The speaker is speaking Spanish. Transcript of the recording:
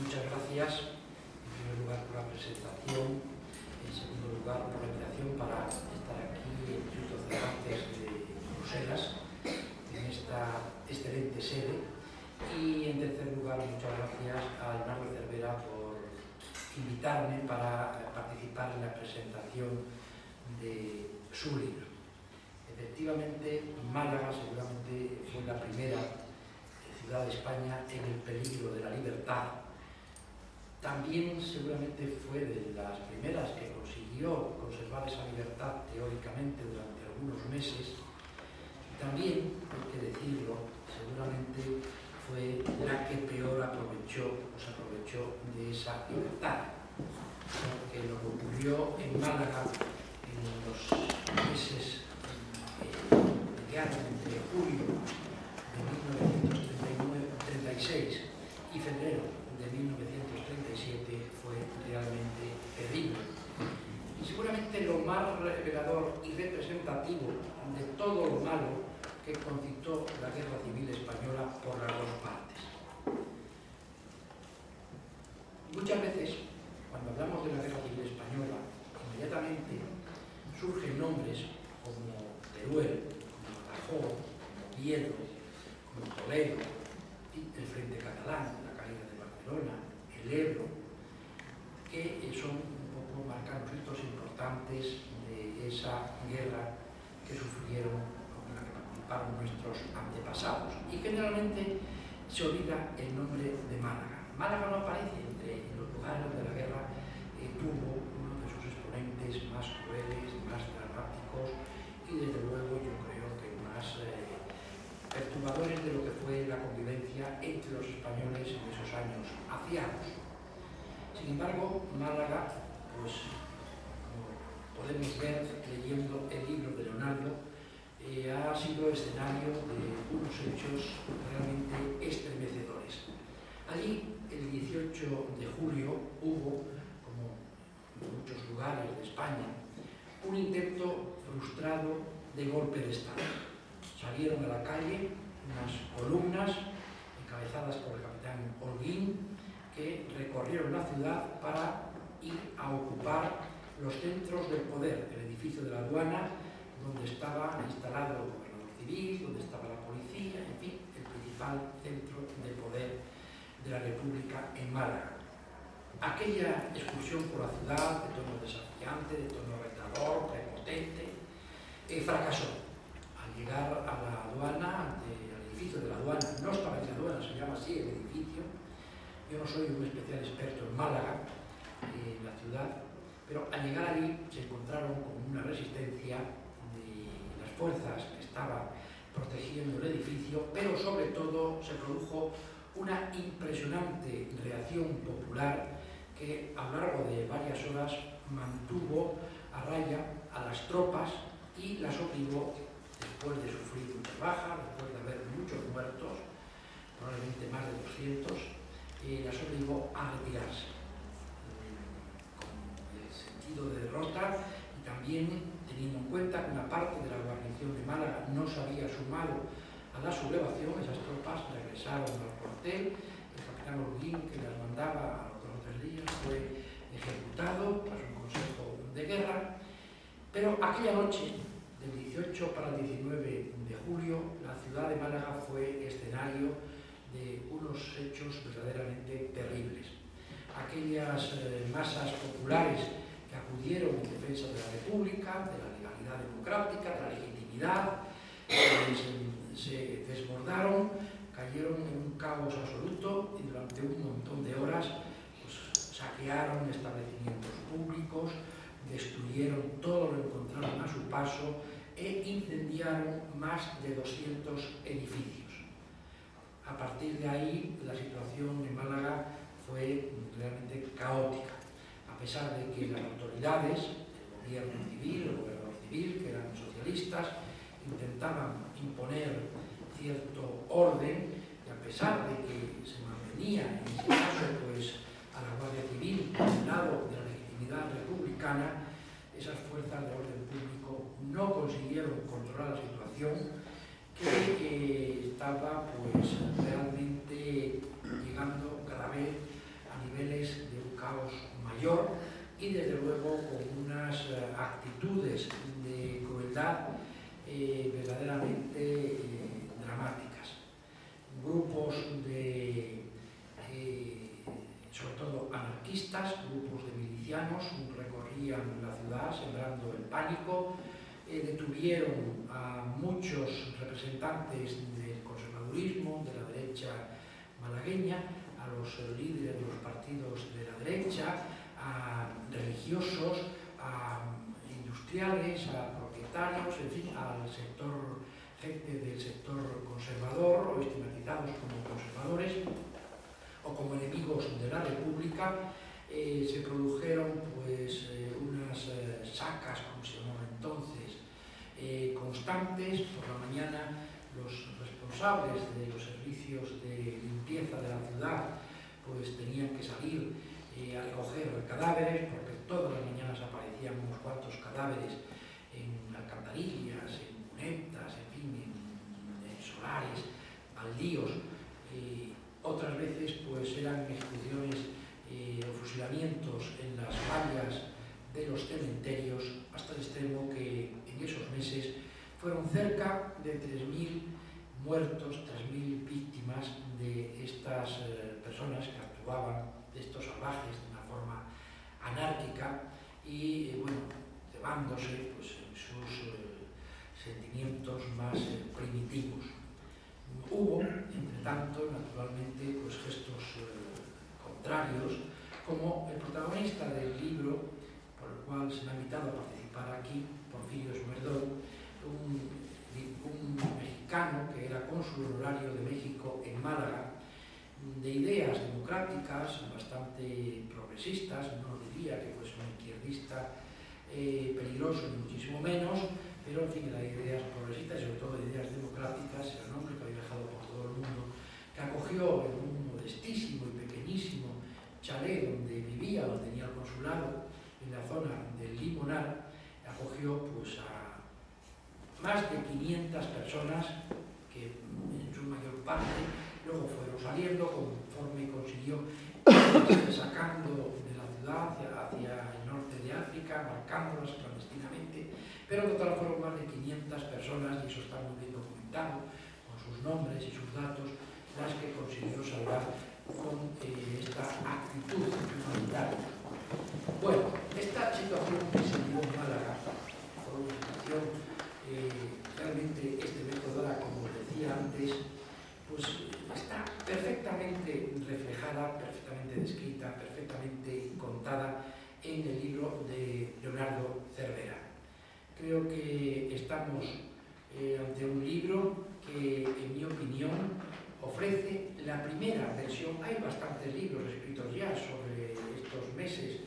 Muchas gracias, en primer lugar, por la presentación, en segundo lugar, por la invitación para estar aquí en el Instituto Cervantes de Bruselas, en esta excelente sede. Y en tercer lugar, muchas gracias a Leonardo Cervera por invitarme para participar en la presentación de su libro. Efectivamente, Málaga seguramente fue la primera ciudad de España en el peligro de la libertad. También seguramente fue de las primeras que consiguió conservar esa libertad teóricamente durante algunos meses. También, hay que decirlo, seguramente fue la que peor se aprovechó de esa libertad. Porque lo que ocurrió en Málaga en los meses mediados entre julio de 1936 y febrero de 1937 fue realmente terrible. Y seguramente lo más revelador y representativo de todo lo malo que concitó la Guerra Civil Española por las dos partes. Muchas veces, cuando hablamos de la Guerra Civil Española, inmediatamente surgen nombres como Teruel, como Badajoz, como Oviedo, como Toledo, el Frente Catalán, la caída de Barcelona, el Ebro, que son un poco marcan los hitos importantes de esa guerra que sufrieron, en la que participaron nuestros antepasados. Y generalmente se olvida el nombre de Málaga. Málaga no aparece entre los lugares donde la guerra tuvo uno de sus exponentes más crueles, más dramáticos y desde luego yo creo que más perturbadores de lo que fue la convivencia entre los españoles en esos años aciagos. Sin embargo, Málaga, pues como podemos ver leyendo el libro de Leonardo, ha sido escenario de unos hechos realmente estremecedores. Allí, el 18 de julio, hubo, como en muchos lugares de España, un intento frustrado de golpe de Estado. Salieron a la calle unas columnas encabezadas por el capitán Holguín que recorrieron la ciudad para ir a ocupar los centros del poder, el edificio de la aduana, donde estaba instalado el gobernador civil, donde estaba la policía, en fin, el principal centro de poder de la República en Málaga. Aquella excursión por la ciudad, de tono desafiante, de tono retador, prepotente, fracasó. Al llegar a la aduana, al edificio de la aduana, no estaba en la aduana, se llama así el edificio. Yo no soy un especial experto en Málaga, en la ciudad, pero al llegar allí se encontraron con una resistencia de las fuerzas que estaban protegiendo el edificio, pero sobre todo se produjo una impresionante reacción popular que a lo largo de varias horas mantuvo a raya a las tropas y las obligó, después de sufrir muchas bajas, después de haber muchos muertos, probablemente más de 200, las obligó a retirarse, con el sentido de derrota y también teniendo en cuenta que una parte de la guarnición de Málaga no se había sumado a la sublevación. Esas tropas regresaron al cuartel. El capitán Holguín, que las mandaba a los 2 o 3 días, fue ejecutado tras un consejo de guerra. Pero aquella noche, del 18 para el 19 de julio, la ciudad de Málaga fue escenario de unos hechos verdaderamente terribles. Aquellas masas populares que acudieron en defensa de la República, de la legalidad democrática, de la legitimidad, se desbordaron, cayeron en un caos absoluto y durante un montón de horas pues, saquearon establecimientos públicos, destruyeron todo lo que encontraron a su paso e incendiaron más de 200 edificios. A partir de ahí, la situación en Málaga fue realmente caótica, a pesar de que las autoridades, el gobierno civil, el gobernador civil, que eran socialistas, intentaban imponer cierto orden, y a pesar de que se mantenía, en este caso, pues, a la Guardia Civil al lado de la legitimidad republicana, esas fuerzas de orden público no consiguieron controlar la situación, que estaba pues realmente llegando cada vez a niveles de un caos mayor y desde luego con unas actitudes de crueldad verdaderamente dramáticas. Grupos de, sobre todo anarquistas, grupos de milicianos, recorrían la ciudad sembrando el pánico, detuvieron a muchos representantes del conservadurismo, de la derecha malagueña, a los líderes de los partidos de la derecha, a religiosos, a industriales, a propietarios, en fin, al sector, gente del sector conservador o estigmatizados como conservadores o como enemigos de la República. Se produjeron pues unas sacas, como se llamaba entonces, constantes. Por la mañana los responsables de los servicios de limpieza de la ciudad pues tenían que salir a recoger cadáveres, porque todas las mañanas aparecían unos cuantos cadáveres en alcantarillas, en cunetas, en fin, en solares, baldíos. Otras veces pues eran ejecuciones o fusilamientos en las vallas de los cementerios, hasta el extremo que en esos meses fueron cerca de 3.000 muertos, 3.000 víctimas de estas personas que actuaban, de estos salvajes, de una forma anárquica y, bueno, cebándose pues, en sus sentimientos más primitivos. Hubo, entre tanto, naturalmente, pues, gestos contrarios, como el protagonista del libro, por el cual se me ha invitado a participar aquí, Porfirio Esmerdón, un mexicano que era cónsul honorario de México en Málaga, de ideas democráticas, bastante progresistas, no diría que fuese un izquierdista peligroso ni muchísimo menos, pero en fin, de ideas progresistas y sobre todo de ideas democráticas. Era un hombre que había viajado por todo el mundo, que acogió en un modestísimo y pequeñísimo chalet donde vivía, donde tenía el consulado, en la zona del Limonar, acogió pues a más de 500 personas que en su mayor parte luego fueron saliendo conforme consiguió sacando de la ciudad hacia el norte de África, marcándolas clandestinamente, pero en total fueron más de 500 personas, y eso está muy bien documentado, con sus nombres y sus datos, las que consiguió salvar con esta actitud humanitaria. Bueno, esta situación que se vivió en Málaga fue una situación realmente estremecedora, como decía antes, pues está perfectamente reflejada, perfectamente descrita, perfectamente contada en el libro de Leonardo Cervera. Creo que estamos ante un libro que, en mi opinión, ofrece la primera versión. Hay bastantes libros escritos ya sobre estos meses